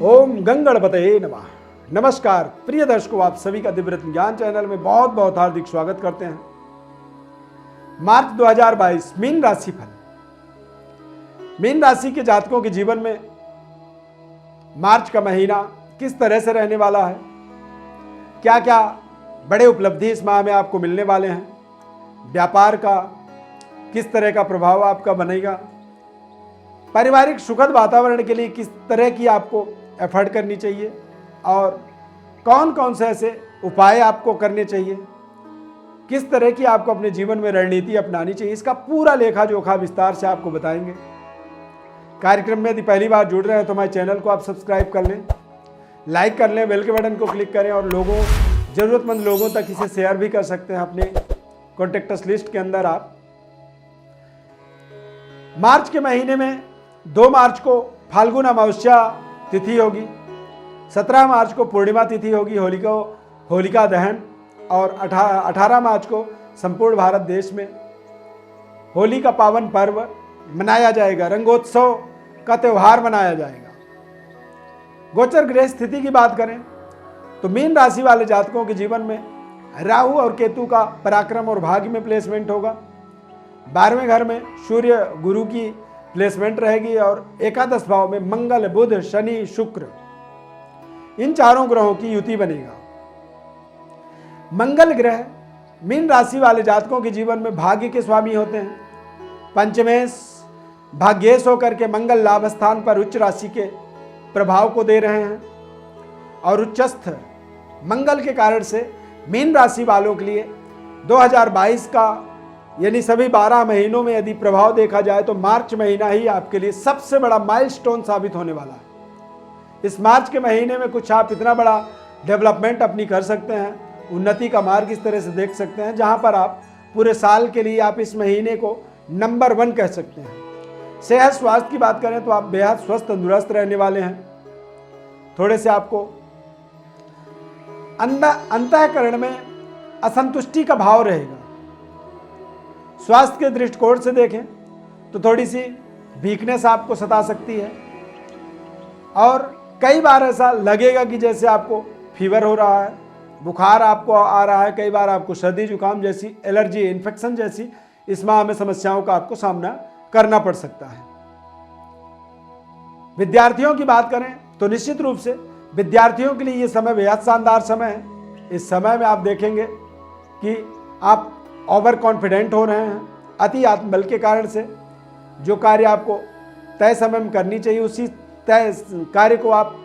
ओम गंगणपतये नमः। नमस्कार प्रिय दर्शकों, आप सभी का दिव्यरत्न ज्ञान चैनल में बहुत बहुत हार्दिक स्वागत करते हैं। मार्च 2022 मीन राशि फल। मीन राशि के जातकों के जीवन में मार्च का महीना किस तरह से रहने वाला है, क्या क्या बड़े उपलब्धि इस माह में आपको मिलने वाले हैं, व्यापार का किस तरह का प्रभाव आपका बनेगा, पारिवारिक सुखद वातावरण के लिए किस तरह की आपको एफर्ट करनी चाहिए और कौन कौन से ऐसे उपाय आपको करने चाहिए, किस तरह की आपको अपने जीवन में रणनीति अपनानी चाहिए, इसका पूरा लेखा जोखा विस्तार से आपको बताएंगे। कार्यक्रम में यदि पहली बार जुड़ रहे हैं तो हमारे चैनल को आप सब्सक्राइब कर लें, लाइक कर लें, बेल के बटन को क्लिक करें और ज़रूरतमंद लोगों तक इसे शेयर भी कर सकते हैं अपने कॉन्टेक्ट्स लिस्ट के अंदर। आप मार्च के महीने में 2 मार्च को फाल्गुन अमावस्या तिथि होगी, 17 मार्च को पूर्णिमा तिथि होगी, होलिका दहन, और 18 मार्च को संपूर्ण भारत देश में होली का पावन पर्व मनाया जाएगा, रंगोत्सव का त्यौहार मनाया जाएगा। गोचर ग्रह स्थिति की बात करें तो मीन राशि वाले जातकों के जीवन में राहु और केतु का पराक्रम और भाग्य में प्लेसमेंट होगा। 12वें घर में सूर्य गुरु की प्लेसमेंट रहेगी और एकादश भाव में मंगल बुध शनि शुक्र, इन चारों ग्रहों की युति बनेगा। मंगल ग्रह मीन राशि वाले जातकों के जीवन में भाग्य के स्वामी होते हैं। पंचमेश भाग्येश होकर के मंगल लाभ स्थान पर उच्च राशि के प्रभाव को दे रहे हैं और उच्चस्थ मंगल के कारण से मीन राशि वालों के लिए 2022 का यानी सभी 12 महीनों में यदि प्रभाव देखा जाए तो मार्च महीना ही आपके लिए सबसे बड़ा माइलस्टोन साबित होने वाला है। इस मार्च के महीने में कुछ आप इतना बड़ा डेवलपमेंट अपनी कर सकते हैं, उन्नति का मार्ग इस तरह से देख सकते हैं जहां पर आप पूरे साल के लिए आप इस महीने को नंबर 1 कह सकते हैं। सेहत स्वास्थ्य की बात करें तो आप बेहद स्वस्थ तंदुरुस्त रहने वाले हैं। थोड़े से आपको अंतःकरण में असंतुष्टि का भाव रहेगा। स्वास्थ्य के दृष्टिकोण से देखें तो थोड़ी सी वीकनेस आपको सता सकती है और कई बार ऐसा लगेगा कि जैसे आपको फीवर हो रहा है, बुखार आपको आ रहा है, कई बार आपको सर्दी जुकाम जैसी एलर्जी इन्फेक्शन जैसी इस माह में समस्याओं का आपको सामना करना पड़ सकता है। विद्यार्थियों की बात करें तो निश्चित रूप से विद्यार्थियों के लिए ये समय बेहद शानदार समय है। इस समय में आप देखेंगे कि आप ओवर कॉन्फिडेंट हो रहे हैं। अति आत्मबल के कारण से जो कार्य आपको तय समय में करनी चाहिए उसी तय कार्य को आप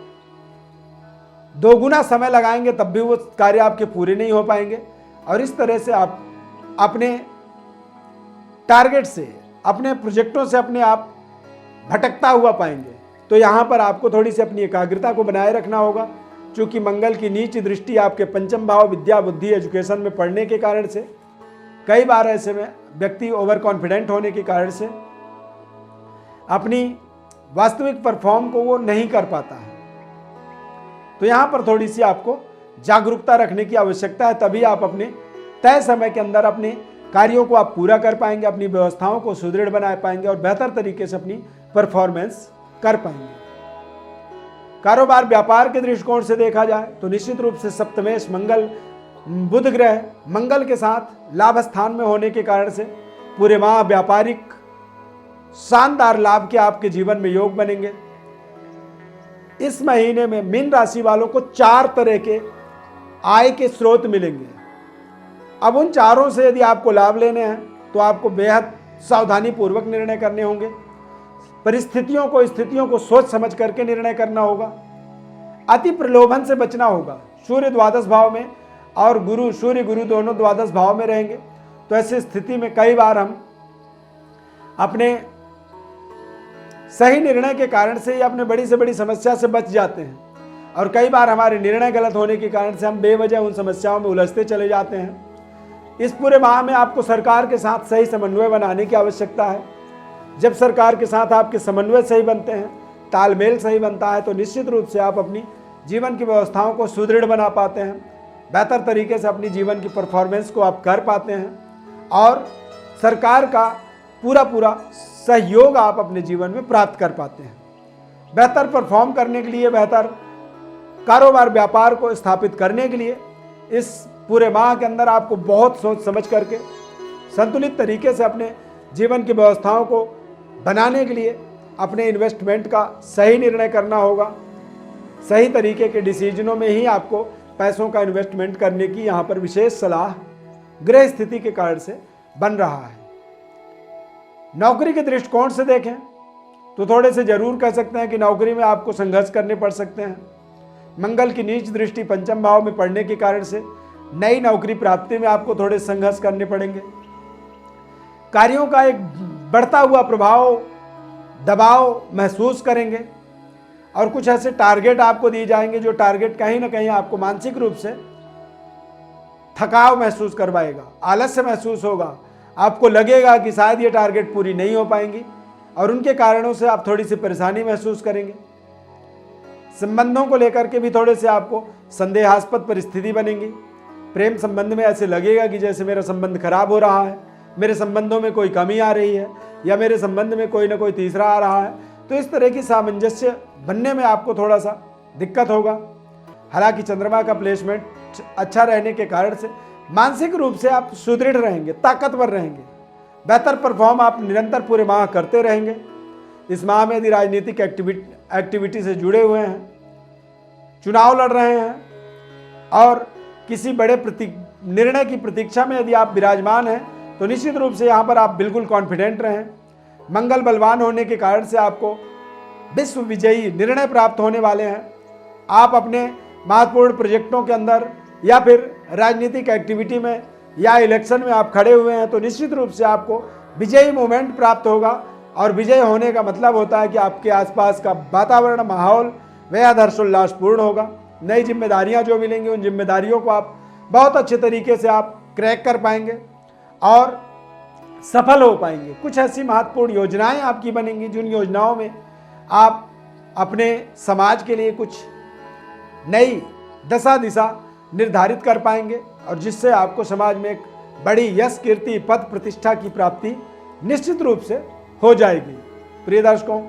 2 गुना समय लगाएंगे तब भी वो कार्य आपके पूरे नहीं हो पाएंगे और इस तरह से आप अपने टारगेट से, अपने प्रोजेक्टों से अपने आप भटकता हुआ पाएंगे। तो यहाँ पर आपको थोड़ी सी अपनी एकाग्रता को बनाए रखना होगा, क्योंकि मंगल की नीच दृष्टि आपके पंचम भाव विद्या बुद्धि एजुकेशन में पड़ने के कारण से कई बार ऐसे में व्यक्ति ओवर कॉन्फिडेंट होने के कारण से अपनी वास्तविक परफॉर्म को वो नहीं कर पाता है। तो यहाँ पर थोड़ी सी आपको जागरूकता रखने की आवश्यकता है, तभी आप अपने तय समय के अंदर अपने कार्यों को आप पूरा कर पाएंगे, अपनी व्यवस्थाओं को सुदृढ़ बना पाएंगे और बेहतर तरीके से अपनी परफॉर्मेंस कर पाएंगे। कारोबार व्यापार के दृष्टिकोण से देखा जाए तो निश्चित रूप से सप्तमेश मंगल बुध ग्रह मंगल के साथ लाभ स्थान में होने के कारण से पूरे माह व्यापारिक शानदार लाभ के आपके जीवन में योग बनेंगे। इस महीने में मीन राशि वालों को 4 तरह के आय के स्रोत मिलेंगे। अब उन चारों से यदि आपको लाभ लेने हैं तो आपको बेहद सावधानी पूर्वक निर्णय करने होंगे। स्थितियों को सोच समझ करके निर्णय करना होगा। अति प्रलोभन से बचना होगा। सूर्य द्वादश भाव में और सूर्य गुरु दोनों द्वादश भाव में रहेंगे, तो ऐसी स्थिति में कई बार हम अपने सही निर्णय के कारण से ही अपने बड़ी से बड़ी समस्या से बच जाते हैं और कई बार हमारे निर्णय गलत होने के कारण से हम बेवजह उन समस्याओं में उलझते चले जाते हैं। इस पूरे माह में आपको सरकार के साथ सही समन्वय बनाने की आवश्यकता है। जब सरकार के साथ आपके समन्वय सही बनते हैं, तालमेल सही बनता है, तो निश्चित रूप से आप अपनी जीवन की व्यवस्थाओं को सुदृढ़ बना पाते हैं, बेहतर तरीके से अपनी जीवन की परफॉर्मेंस को आप कर पाते हैं और सरकार का पूरा सहयोग आप अपने जीवन में प्राप्त कर पाते हैं। बेहतर परफॉर्म करने के लिए, बेहतर कारोबार व्यापार को स्थापित करने के लिए इस पूरे माह के अंदर आपको बहुत सोच समझ करके संतुलित तरीके से अपने जीवन की व्यवस्थाओं को बनाने के लिए अपने इन्वेस्टमेंट का सही निर्णय करना होगा। सही तरीके के डिसीजनों में ही आपको पैसों का इन्वेस्टमेंट करने की यहाँ पर विशेष सलाह ग्रह स्थिति के कारण से बन रहा है। नौकरी के दृष्टिकोण से देखें तो थोड़े से जरूर कह सकते हैं कि नौकरी में आपको संघर्ष करने पड़ सकते हैं। मंगल की नीच दृष्टि पंचम भाव में पड़ने के कारण से नई नौकरी प्राप्ति में आपको थोड़े संघर्ष करने पड़ेंगे। कार्यों का एक बढ़ता हुआ प्रभाव, दबाव महसूस करेंगे और कुछ ऐसे टारगेट आपको दिए जाएंगे जो टारगेट कहीं ना कहीं आपको मानसिक रूप से थकाव महसूस करवाएगा, आलस्य महसूस होगा। आपको लगेगा कि शायद ये टारगेट पूरी नहीं हो पाएंगी और उनके कारणों से आप थोड़ी सी परेशानी महसूस करेंगे। संबंधों को लेकर के भी थोड़े से आपको संदेहास्पद परिस्थिति बनेगी। प्रेम संबंध में ऐसे लगेगा कि जैसे मेरा संबंध खराब हो रहा है, मेरे संबंधों में कोई कमी आ रही है या मेरे संबंध में कोई ना कोई तीसरा आ रहा है। तो इस तरह की सामंजस्य बनने में आपको थोड़ा सा दिक्कत होगा। हालांकि चंद्रमा का प्लेसमेंट अच्छा रहने के कारण से मानसिक रूप से आप सुदृढ़ रहेंगे, ताकतवर रहेंगे। बेहतर परफॉर्म आप निरंतर पूरे माह करते रहेंगे। इस माह में यदि राजनीतिक एक्टिविटी से जुड़े हुए हैं, चुनाव लड़ रहे हैं और किसी बड़े निर्णय की प्रतीक्षा में यदि आप विराजमान हैं तो निश्चित रूप से यहाँ पर आप बिल्कुल कॉन्फिडेंट रहें। मंगल बलवान होने के कारण से आपको विश्व विजयी निर्णय प्राप्त होने वाले हैं। आप अपने महत्वपूर्ण प्रोजेक्टों के अंदर या फिर राजनीतिक एक्टिविटी में या इलेक्शन में आप खड़े हुए हैं तो निश्चित रूप से आपको विजयी मोमेंट प्राप्त होगा। और विजय होने का मतलब होता है कि आपके आसपास का वातावरण, माहौल बेहद हर्षोल्लासपूर्ण होगा। नई जिम्मेदारियां जो मिलेंगी उन जिम्मेदारियों को आप बहुत अच्छे तरीके से आप क्रैक कर पाएंगे और सफल हो पाएंगे। कुछ ऐसी महत्वपूर्ण योजनाएं आपकी बनेंगी जिन योजनाओं में आप अपने समाज के लिए कुछ नई दशा दिशा निर्धारित कर पाएंगे और जिससे आपको समाज में एक बड़ी यश, कीर्ति, पद, प्रतिष्ठा की प्राप्ति निश्चित रूप से हो जाएगी। प्रिय दर्शकों,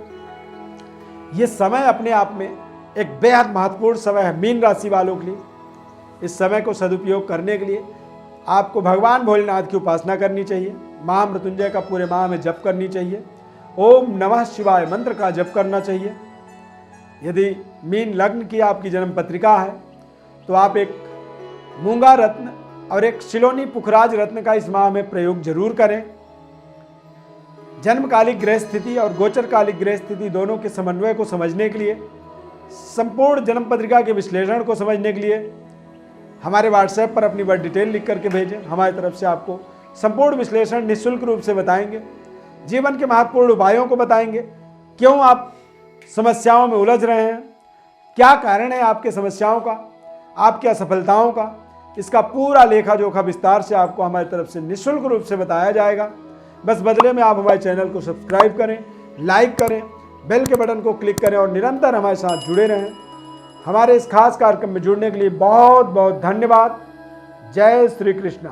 ये समय अपने आप में एक बेहद महत्वपूर्ण समय है मीन राशि वालों के लिए। इस समय को सदुपयोग करने के लिए आपको भगवान भोलेनाथ की उपासना करनी चाहिए। महामृत्युंजय का पूरे माह में जप करनी चाहिए। ओम नमः शिवाय मंत्र का जप करना चाहिए। यदि मीन लग्न की आपकी जन्म पत्रिका है तो आप एक मूंगा रत्न और एक शिलोनी पुखराज रत्न का इस माह में प्रयोग जरूर करें। जन्मकालिक ग्रह स्थिति और गोचरकालिक ग्रह स्थिति दोनों के समन्वय को समझने के लिए, संपूर्ण जन्म पत्रिका के विश्लेषण को समझने के लिए हमारे व्हाट्सएप पर अपनी वर्ड डिटेल लिख करके भेजें। हमारी तरफ से आपको संपूर्ण विश्लेषण निःशुल्क रूप से बताएंगे। जीवन के महत्वपूर्ण उपायों को बताएंगे। क्यों आप समस्याओं में उलझ रहे हैं, क्या कारण है आपके समस्याओं का, आपकी असफलताओं का, इसका पूरा लेखा जोखा विस्तार से आपको हमारी तरफ से निःशुल्क रूप से बताया जाएगा। बस बदले में आप हमारे चैनल को सब्सक्राइब करें, लाइक करें, बेल के बटन को क्लिक करें और निरंतर हमारे साथ जुड़े रहें। हमारे इस खास कार्यक्रम में जुड़ने के लिए बहुत बहुत धन्यवाद। जय श्री कृष्णा।